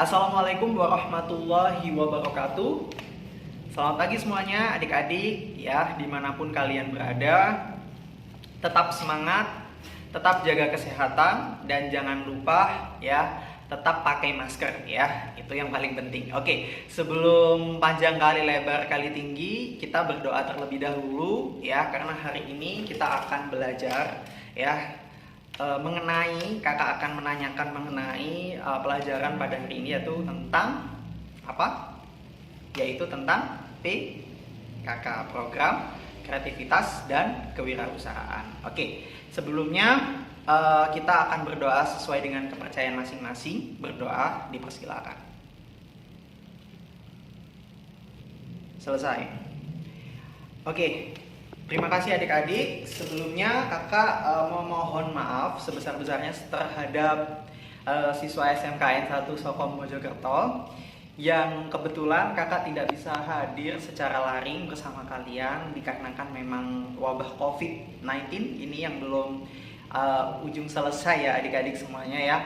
Assalamualaikum warahmatullahi wabarakatuh. Selamat pagi semuanya adik-adik ya, dimanapun kalian berada. Tetap semangat, tetap jaga kesehatan, dan jangan lupa ya, tetap pakai masker ya. Itu yang paling penting. Oke, sebelum panjang kali lebar kali tinggi, kita berdoa terlebih dahulu ya, karena hari ini kita akan belajar ya kakak akan menanyakan mengenai pelajaran pada hari ini, yaitu tentang apa? Yaitu tentang PKK, program kreativitas dan kewirausahaan. Oke, sebelumnya kita akan berdoa sesuai dengan kepercayaan masing-masing. Berdoa dipersilakan. Selesai. Oke. Terima kasih adik-adik. Sebelumnya kakak memohon maaf sebesar-besarnya terhadap siswa SMKN 1 Sokom Mojokerto yang kebetulan kakak tidak bisa hadir secara laring bersama kalian dikarenakan memang wabah COVID-19 ini yang belum ujung selesai ya adik-adik semuanya ya.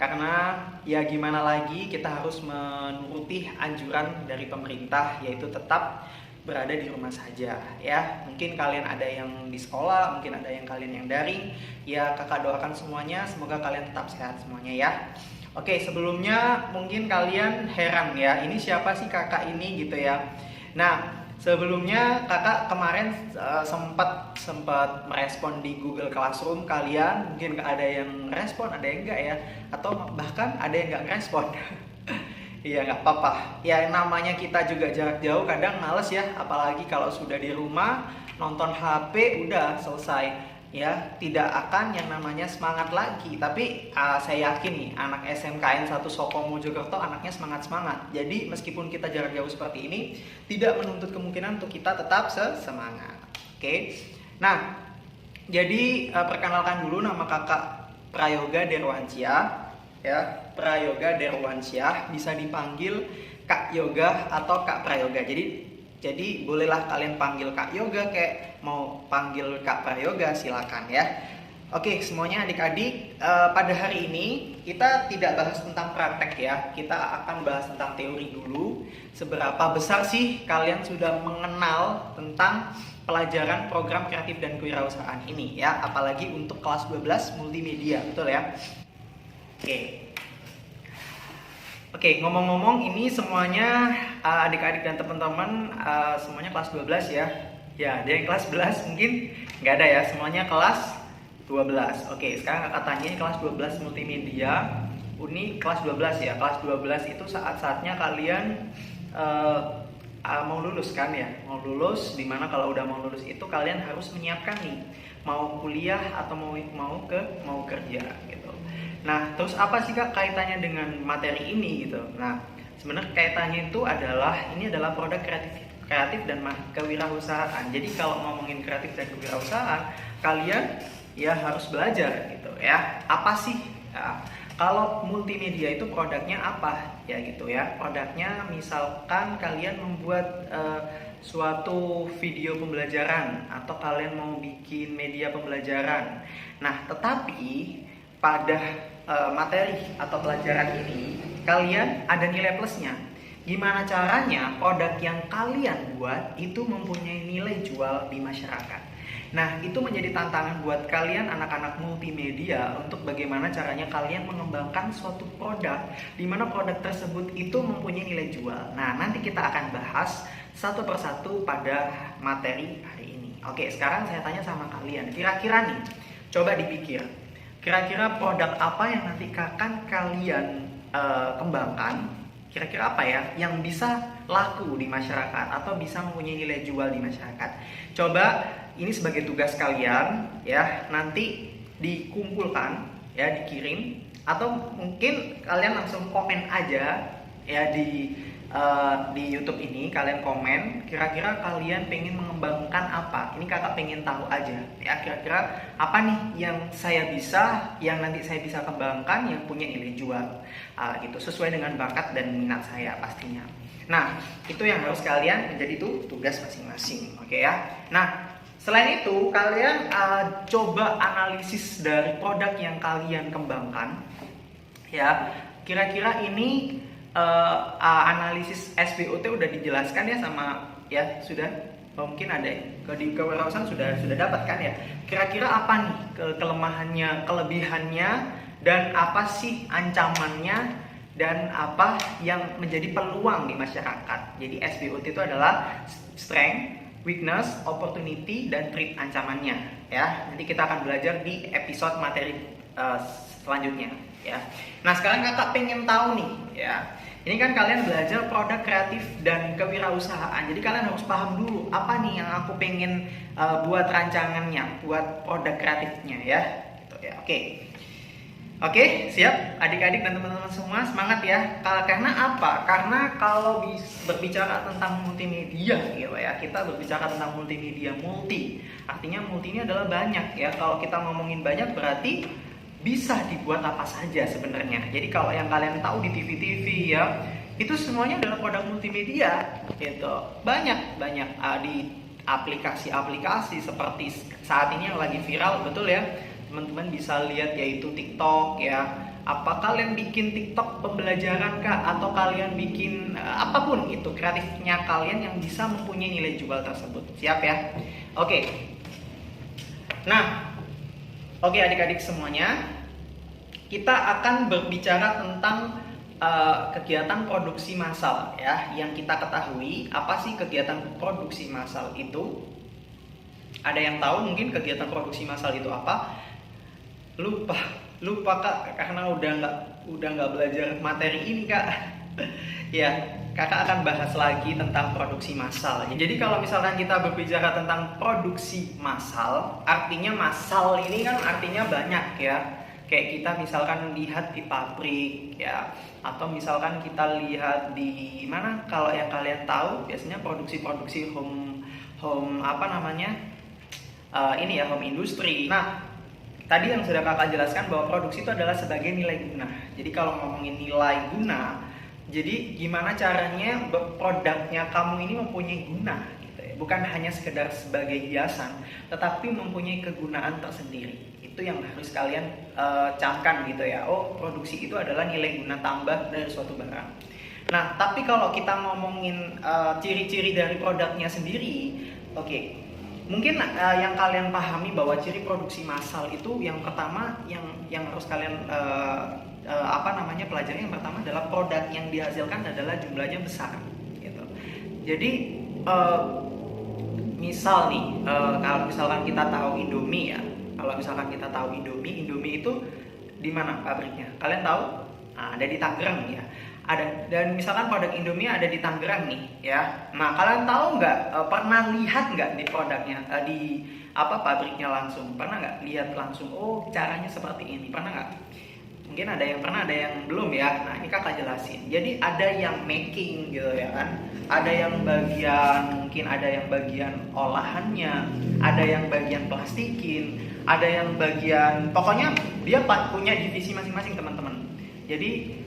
Karena ya gimana lagi, kita harus menuruti anjuran dari pemerintah, yaitu tetap berada di rumah saja ya. Mungkin kalian ada yang di sekolah, mungkin ada yang kalian yang daring ya. Kakak doakan semuanya semoga kalian tetap sehat semuanya ya. Oke, sebelumnya mungkin kalian heran ya, ini siapa sih kakak ini gitu ya. Nah, sebelumnya kakak kemarin sempat merespon di Google Classroom kalian. Mungkin ada yang respon, ada yang enggak ya, atau bahkan ada yang enggak respon. Iya, nggak apa-apa. Ya namanya kita juga jarak jauh, kadang males ya. Apalagi kalau sudah di rumah nonton HP udah selesai ya. Tidak akan yang namanya semangat lagi. Tapi saya yakin nih anak SMKN 1 Sokom Mojokerto anaknya semangat-semangat. Jadi meskipun kita jarak jauh seperti ini, tidak menuntut kemungkinan untuk kita tetap semangat. Oke. Nah, jadi perkenalkan dulu, nama kakak Prayoga Derwansyah ya. Prayoga Derwansyah, bisa dipanggil Kak Yoga atau Kak Prayoga. Jadi bolehlah kalian panggil Kak Yoga, kayak mau panggil Kak Prayoga silakan ya. Oke, semuanya adik-adik, pada hari ini kita tidak bahas tentang praktek ya. Kita akan bahas tentang teori dulu. Seberapa besar sih kalian sudah mengenal tentang pelajaran program kreatif dan kewirausahaan ini ya, apalagi untuk kelas 12 multimedia, betul ya? Oke, ngomong-ngomong ini semuanya adik-adik dan teman-teman semuanya kelas 12 ya. Ya, ada yang kelas 11 mungkin nggak ada ya, semuanya kelas 12. Oke, sekarang kakak tanya kelas 12 multimedia, Uni kelas 12 ya. Kelas 12 itu saat-saatnya kalian mau lulus kan ya. Mau lulus, dimana kalau udah mau lulus itu kalian harus menyiapkan nih mau kuliah atau mau kerja gitu. Nah, terus apa sih Kak kaitannya dengan materi ini gitu? Nah, sebenarnya kaitannya itu ini adalah produk kreatif dan kewirausahaan. Jadi kalau ngomongin kreatif dan kewirausahaan, kalian ya harus belajar gitu ya. Apa sih? Ya, kalau multimedia itu produknya apa ya gitu ya? Produknya misalkan kalian membuat suatu video pembelajaran atau kalian mau bikin media pembelajaran. Nah, tetapi pada materi atau pelajaran ini kalian ada nilai plusnya. Gimana caranya produk yang kalian buat itu mempunyai nilai jual di masyarakat. Nah, itu menjadi tantangan buat kalian anak-anak multimedia untuk bagaimana caranya kalian mengembangkan suatu produk di mana produk tersebut itu mempunyai nilai jual. Nah, nanti kita akan bahas satu persatu pada materi hari ini. Oke, sekarang saya tanya sama kalian, kira-kira nih, coba dipikir. Kira-kira produk apa yang nanti akan kalian kembangkan? Kira-kira apa ya yang bisa laku di masyarakat atau bisa mempunyai nilai jual di masyarakat? Coba ini sebagai tugas kalian ya, nanti dikumpulkan ya, dikirim, atau mungkin kalian langsung komen aja ya di YouTube ini. Kalian komen kira-kira kalian pengen mengembangkan apa. Ini kakak pengen tahu aja ya, kira-kira apa nih yang nanti saya bisa kembangkan yang punya nilai jual gitu, sesuai dengan bakat dan minat saya pastinya. Nah, itu yang harus kalian menjadi tugas masing-masing. Oke ya. Nah, selain itu kalian coba analisis dari produk yang kalian kembangkan ya. Kira-kira ini analisis SWOT udah dijelaskan ya sama ya sudah mungkin ada di kewirausahaan sudah dapat kan ya. Kira-kira apa nih kelemahannya, kelebihannya, dan apa sih ancamannya, dan apa yang menjadi peluang di masyarakat. Jadi SWOT itu adalah strength, weakness, opportunity, dan threat ancamannya ya. Nanti kita akan belajar di episode materi selanjutnya ya. Nah sekarang kakak pengen tahu nih ya. Ini kan kalian belajar produk kreatif dan kewirausahaan. Jadi kalian harus paham dulu apa nih yang aku pengen buat rancangannya, buat produk kreatifnya ya. Gitu ya. Oke, siap adik-adik dan teman-teman semua, semangat ya. Karena apa? Karena kalau berbicara tentang multimedia gitu ya, kita berbicara tentang multimedia multi. Artinya multi ini adalah banyak ya. Kalau kita ngomongin banyak berarti bisa dibuat apa saja sebenarnya. Jadi kalau yang kalian tahu di TV-TV ya, itu semuanya adalah produk multimedia gitu. Banyak di aplikasi-aplikasi seperti saat ini yang lagi viral, betul ya. Teman-teman bisa lihat yaitu TikTok ya. Apa kalian bikin TikTok pembelajaran kah, atau kalian bikin apapun itu kreatifnya kalian yang bisa mempunyai nilai jual tersebut. Siap ya? Oke adik-adik semuanya, kita akan berbicara tentang kegiatan produksi massal ya. Yang kita ketahui, apa sih kegiatan produksi massal itu? Ada yang tahu mungkin kegiatan produksi massal itu apa? Lupa kak, karena udah nggak belajar materi ini kak. Ya, kakak akan bahas lagi tentang produksi massal. Jadi kalau misalkan kita berbicara tentang produksi massal, artinya massal ini kan artinya banyak ya. Kayak kita misalkan lihat di pabrik ya, atau misalkan kita lihat di mana, kalau yang kalian tahu biasanya produksi home apa namanya, ini ya, home industry. Nah tadi yang sudah kakak jelaskan bahwa produksi itu adalah sebagai nilai guna. Jadi kalau ngomongin nilai guna, jadi gimana caranya produknya kamu ini mempunyai guna gitu ya. Bukan hanya sekedar sebagai hiasan, tetapi mempunyai kegunaan tersendiri. Itu yang harus kalian camkan gitu ya. Oh, produksi itu adalah nilai guna tambah dari suatu barang. Nah, tapi kalau kita ngomongin ciri-ciri dari produknya sendiri, mungkin yang kalian pahami bahwa ciri produksi massal itu yang pertama yang harus kalian pelajari, yang pertama adalah produk yang dihasilkan adalah jumlahnya besar gitu. Jadi misal nih, kalau misalkan kita tahu Indomie ya, Indomie itu di mana pabriknya? Kalian tahu? Nah, ada di Tangerang ya. Dan misalkan produk Indomie ada di Tangerang nih ya. Nah kalian tahu nggak, pernah lihat nggak di produknya, di pabriknya langsung? Pernah nggak lihat langsung? Oh caranya seperti ini, pernah nggak? Mungkin ada yang pernah, ada yang belum ya. Nah ini kakak jelasin. Jadi ada yang making gitu ya kan, ada yang mungkin ada yang bagian olahannya, ada yang bagian plastikin, ada yang bagian, pokoknya dia punya divisi masing-masing teman-teman. Jadi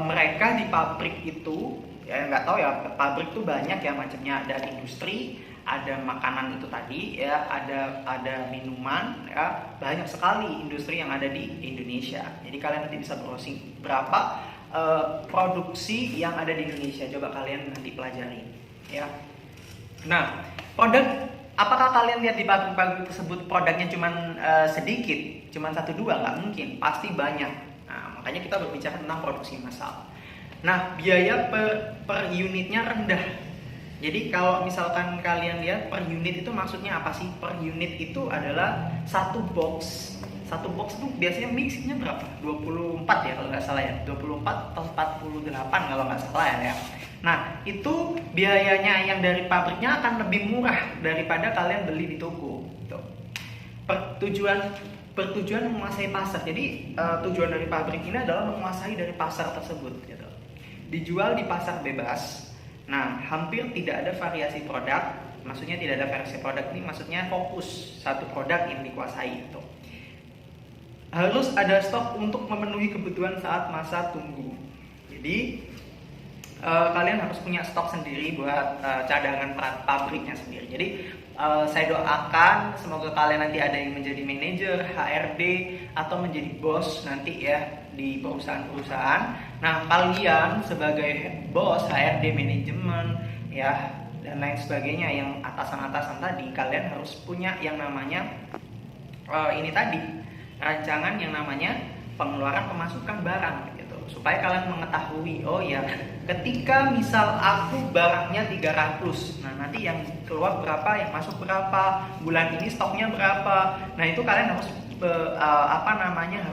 mereka di pabrik itu ya, nggak tahu ya, pabrik tuh banyak ya macamnya. Ada industri, ada makanan itu tadi ya, ada minuman ya, banyak sekali industri yang ada di Indonesia. Jadi kalian nanti bisa browsing berapa produksi yang ada di Indonesia, coba kalian nanti pelajari ya. Nah apakah kalian lihat di pabrik-pabrik tersebut produknya cuman sedikit, cuman 1-2? Nggak mungkin, pasti banyak. Nah, makanya kita berbicara tentang produksi massal. Nah, biaya per unitnya rendah. Jadi kalau misalkan kalian lihat per unit itu maksudnya apa sih? Per unit itu adalah satu box. Satu box itu biasanya mixingnya berapa? 24 ya kalau nggak salah ya. 24 atau 48 kalau nggak salah ya. Nah, itu biayanya yang dari pabriknya akan lebih murah daripada kalian beli di toko. Bertujuan menguasai pasar. Jadi tujuan dari pabrik ini adalah menguasai dari pasar tersebut gitu. Dijual di pasar bebas. Nah, hampir tidak ada variasi produk. Maksudnya tidak ada variasi produk ini maksudnya fokus satu produk yang dikuasai itu. Harus ada stok untuk memenuhi kebutuhan saat masa tunggu. Jadi kalian harus punya stok sendiri buat cadangan pabriknya sendiri. Jadi saya doakan semoga kalian nanti ada yang menjadi manajer, HRD, atau menjadi bos nanti ya di perusahaan-perusahaan. Nah, kalian sebagai bos, HRD, manajemen, ya dan lain sebagainya yang atasan-atasan tadi, kalian harus punya yang namanya ini tadi, rancangan yang namanya pengeluaran pemasukan barang gitu, supaya kalian mengetahui, oh ya, ketika misal aku barangnya 300, nah nanti yang keluar berapa, yang masuk berapa, bulan ini stoknya berapa. Nah itu kalian harus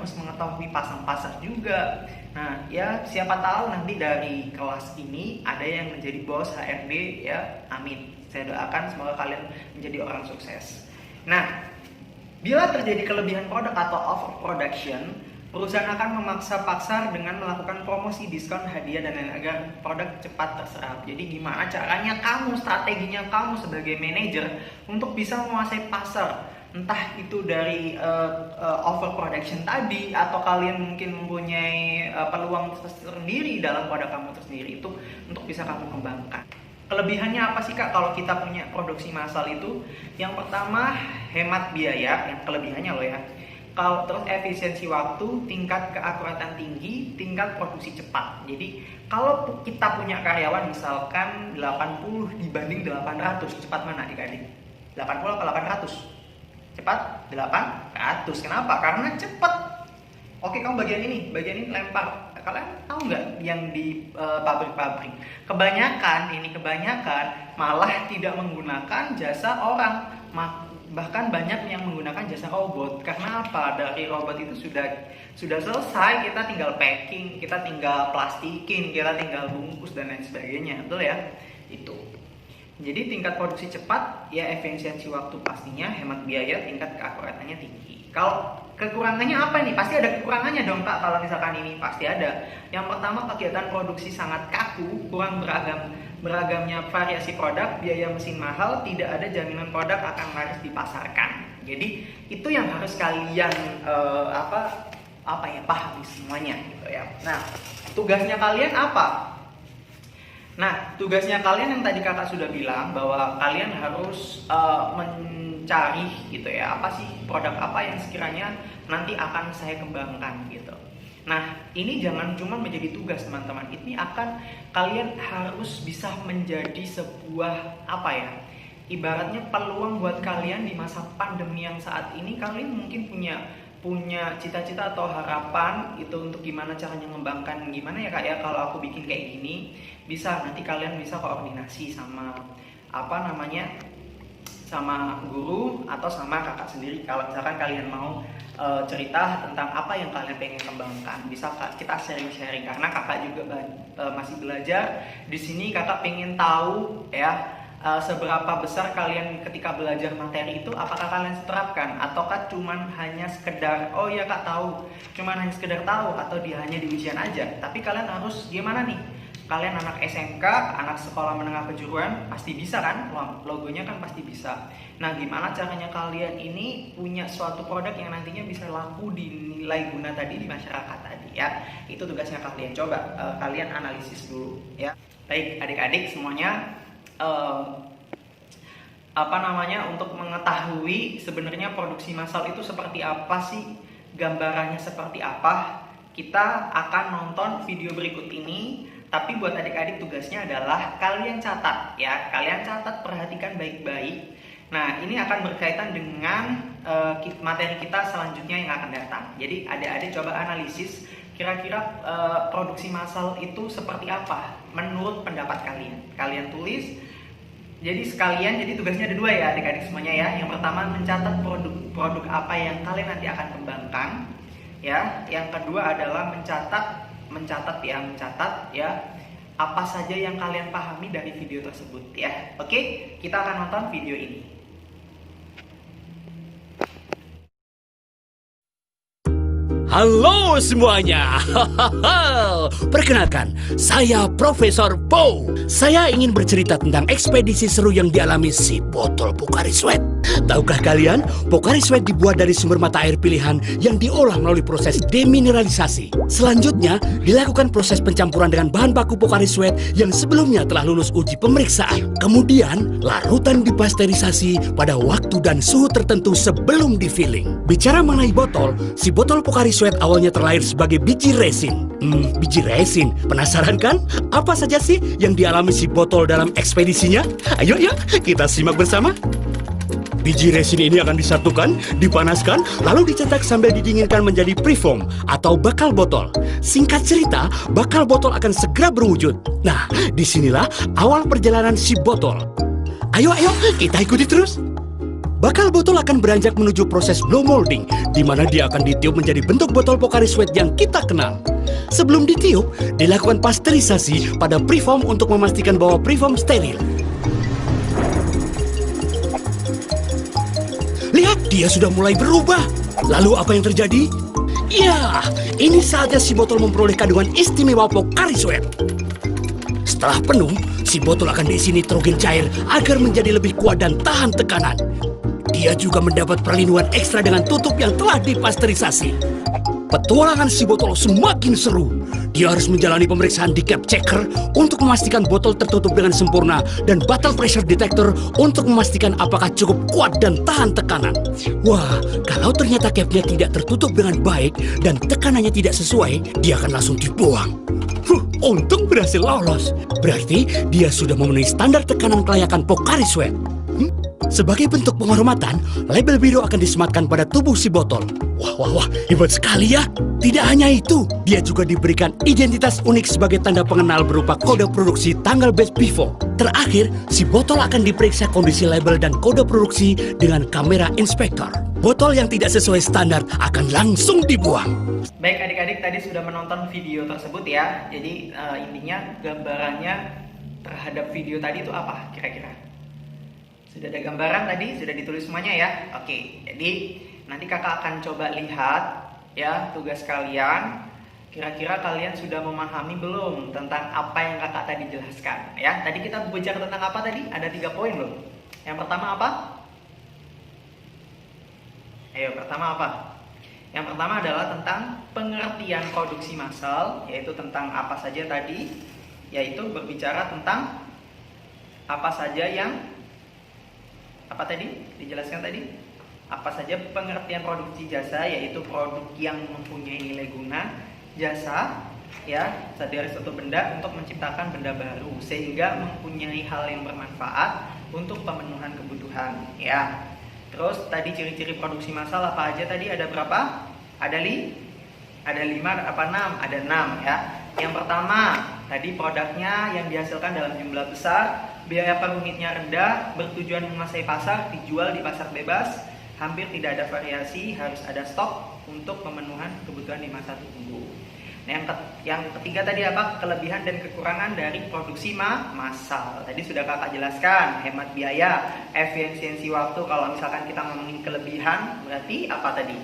harus mengetahui pasang-pasar juga. Nah ya, siapa tahu nanti dari kelas ini ada yang menjadi bos HRD, ya amin, saya doakan semoga kalian menjadi orang sukses. Nah, bila terjadi kelebihan produk atau overproduction, perusahaan akan memaksa pasar dengan melakukan promosi, diskon, hadiah, dan lain-lain agar produk cepat terserap. Jadi gimana caranya kamu, strateginya kamu sebagai manajer untuk bisa menguasai pasar? Entah itu dari overproduction tadi, atau kalian mungkin mempunyai peluang tersendiri dalam produk kamu tersendiri, itu untuk bisa kamu kembangkan. Kelebihannya apa sih Kak kalau kita punya produksi massal itu? Yang pertama, hemat biaya, yang kelebihannya loh ya. Kalau terus efisiensi waktu, tingkat keakuratan tinggi, tingkat produksi cepat. Jadi kalau kita punya karyawan misalkan 80 dibanding 800, cepat mana adik-adik? 80 atau 800? Cepat 800. Kenapa? Karena cepat. Oke, kamu bagian ini lempar. Kalian tahu nggak yang di pabrik-pabrik? Kebanyakan malah tidak menggunakan jasa orang. Bahkan banyak yang menggunakan jasa robot. Karena apa? Dari robot itu sudah selesai, kita tinggal packing, kita tinggal plastikin, kita tinggal bungkus dan lain sebagainya. Betul ya? Itu. Jadi tingkat produksi cepat, ya efisiensi waktu pastinya, hemat biaya, tingkat keakuratannya tinggi. Kalau kekurangannya apa nih? Pasti ada kekurangannya dong Kak, kalau misalkan ini pasti ada. Yang pertama, kegiatan produksi sangat kaku, kurang beragamnya variasi produk, biaya mesin mahal, tidak ada jaminan produk akan laris dipasarkan. Jadi itu yang harus kalian pahami semuanya gitu ya. Nah, tugasnya kalian apa? Nah, tugasnya kalian yang tadi kakak sudah bilang bahwa kalian harus mencari gitu ya, apa sih produk apa yang sekiranya nanti akan saya kembangkan gitu. Nah, ini jangan cuma menjadi tugas teman-teman, ini akan kalian harus bisa menjadi sebuah ibaratnya peluang buat kalian di masa pandemi yang saat ini. Kalian mungkin punya cita-cita atau harapan itu untuk gimana caranya mengembangkan, gimana ya Kak ya kalau aku bikin kayak gini, bisa nanti kalian bisa koordinasi sama sama guru atau sama kakak sendiri. Kalau misalkan kalian mau cerita tentang apa yang kalian pengen kembangkan, bisa kita sharing-sharing, karena kakak juga masih belajar di sini. Kakak pengen tahu ya, seberapa besar kalian ketika belajar materi itu, apakah kalian terapkan ataukah cuman hanya sekedar oh ya Kak tahu, cuman hanya sekedar tahu, atau dia hanya di ujian aja. Tapi kalian harus gimana nih? Kalian anak SMK, anak sekolah menengah kejuruan, pasti bisa kan? Logonya kan pasti bisa. Nah, gimana caranya kalian ini punya suatu produk yang nantinya bisa laku, dinilai guna tadi di masyarakat tadi ya. Itu tugasnya kalian. Coba kalian analisis dulu ya. Baik adik-adik semuanya, untuk mengetahui sebenarnya produksi massal itu seperti apa sih, gambarannya seperti apa, kita akan nonton video berikut ini. Tapi buat adik-adik tugasnya adalah kalian catat ya, kalian catat, perhatikan baik-baik. Nah, ini akan berkaitan dengan materi kita selanjutnya yang akan datang. Jadi adik-adik coba analisis kira-kira produksi massal itu seperti apa menurut pendapat kalian. Kalian tulis. Jadi tugasnya ada dua ya adik-adik semuanya ya. Yang pertama, mencatat produk apa yang kalian nanti akan kembangkan ya. Yang kedua adalah mencatat ya apa saja yang kalian pahami dari video tersebut ya. Oke, kita akan nonton video ini. Halo semuanya, perkenalkan, saya Profesor Po. Saya ingin bercerita tentang ekspedisi seru yang dialami si botol Pocari Sweat. Tahukah kalian, Pocari Sweat dibuat dari sumber mata air pilihan yang diolah melalui proses demineralisasi. Selanjutnya, dilakukan proses pencampuran dengan bahan baku Pocari Sweat yang sebelumnya telah lulus uji pemeriksaan. Kemudian, larutan dipasterisasi pada waktu dan suhu tertentu sebelum di-filling. Bicara mengenai botol, si botol Pocari Sweat Sweat awalnya terlahir sebagai biji resin. Biji resin, penasaran kan? Apa saja sih yang dialami si botol dalam ekspedisinya? Ayo ya, kita simak bersama. Biji resin ini akan disatukan, dipanaskan, lalu dicetak sambil didinginkan menjadi preform atau bakal botol. Singkat cerita, bakal botol akan segera berwujud. Nah, disinilah awal perjalanan si botol. Ayo, kita ikuti terus. Bakal botol akan beranjak menuju proses blow molding, di mana dia akan ditiup menjadi bentuk botol Pocari Sweat yang kita kenal. Sebelum ditiup, dilakukan pasteurisasi pada preform untuk memastikan bahwa preform steril. Lihat, dia sudah mulai berubah. Lalu apa yang terjadi? Ya, ini saatnya si botol memperoleh kandungan istimewa Pocari Sweat. Setelah penuh, si botol akan diisi nitrogen cair agar menjadi lebih kuat dan tahan tekanan. Dia juga mendapat perlindungan ekstra dengan tutup yang telah dipasteurisasi. Petualangan si botol semakin seru. Dia harus menjalani pemeriksaan di cap checker untuk memastikan botol tertutup dengan sempurna dan bottle pressure detector untuk memastikan apakah cukup kuat dan tahan tekanan. Wah, kalau ternyata capnya tidak tertutup dengan baik dan tekanannya tidak sesuai, dia akan langsung dibuang. Untung berhasil lolos. Berarti dia sudah memenuhi standar tekanan kelayakan Pocari Sweat. Sebagai bentuk penghormatan, label biru akan disematkan pada tubuh si botol. Wah, hebat sekali ya. Tidak hanya itu, dia juga diberikan identitas unik sebagai tanda pengenal berupa kode produksi tanggal batch before. Terakhir, si botol akan diperiksa kondisi label dan kode produksi dengan kamera inspektor. Botol yang tidak sesuai standar akan langsung dibuang. Baik adik-adik, tadi sudah menonton video tersebut ya. Jadi intinya gambarannya terhadap video tadi itu apa kira-kira? Sudah ada gambaran tadi, sudah ditulis semuanya ya. Oke, jadi nanti kakak akan coba lihat ya tugas kalian. Kira-kira kalian sudah memahami belum tentang apa yang kakak tadi jelaskan ya? Tadi kita bicara tentang apa tadi? Ada 3 poin loh. Yang pertama apa? Ayo, pertama apa? Yang pertama adalah tentang pengertian produksi massal, yaitu tentang apa saja tadi, yaitu berbicara tentang apa saja yang apa tadi dijelaskan tadi, apa saja pengertian produksi jasa, yaitu produk yang mempunyai nilai guna, jasa ya dari suatu benda untuk menciptakan benda baru sehingga mempunyai hal yang bermanfaat untuk pemenuhan kebutuhan ya. Terus tadi ciri-ciri produksi massal apa aja tadi, ada berapa? Ada 5 apa 6? Ada 6 ya. Yang pertama tadi produknya yang dihasilkan dalam jumlah besar, biaya per unitnya rendah, bertujuan menguasai pasar, dijual di pasar bebas, hampir tidak ada variasi, harus ada stok untuk pemenuhan kebutuhan di masa tunggu. Nah, yang ketiga tadi apa? Kelebihan dan kekurangan dari produksi massal. Tadi sudah kakak jelaskan, hemat biaya, efisiensi waktu. Kalau misalkan kita ngomongin kelebihan, berarti apa tadi?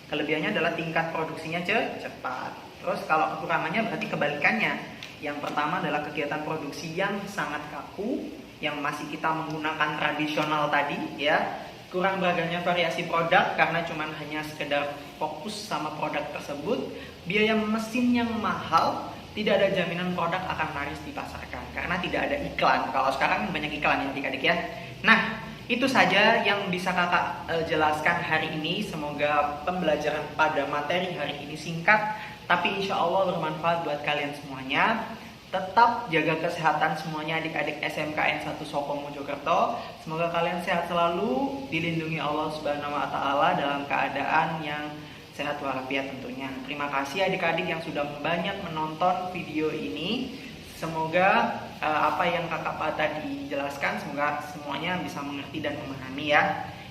Kelebihannya adalah tingkat produksinya cepat. Terus kalau kekurangannya berarti kebalikannya. Yang pertama adalah kegiatan produksi yang sangat kaku, yang masih kita menggunakan tradisional tadi ya. Kurang beragamnya variasi produk karena cuma hanya sekedar fokus sama produk tersebut. Biaya mesin yang mahal, tidak ada jaminan produk akan laris dipasarkan karena tidak ada iklan. Kalau sekarang banyak iklan ya adik-adik ya. Nah, itu saja yang bisa kakak jelaskan hari ini. Semoga pembelajaran pada materi hari ini singkat, tapi insya Allah bermanfaat buat kalian semuanya. Tetap jaga kesehatan semuanya adik-adik SMKN 1 Soko Mojokerto. Semoga kalian sehat selalu, dilindungi Allah Subhanahu wa taala dalam keadaan yang sehat walafiat tentunya. Terima kasih adik-adik yang sudah banyak menonton video ini. Semoga apa yang kakak tadi jelaskan, semoga semuanya bisa mengerti dan memahami ya.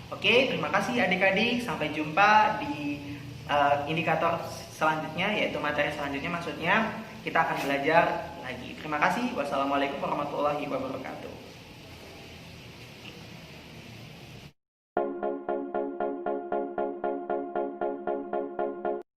Oke, terima kasih adik-adik. Sampai jumpa di indikator selanjutnya, yaitu materi selanjutnya maksudnya. Kita akan belajar lagi. Terima kasih. Wassalamualaikum warahmatullahi wabarakatuh.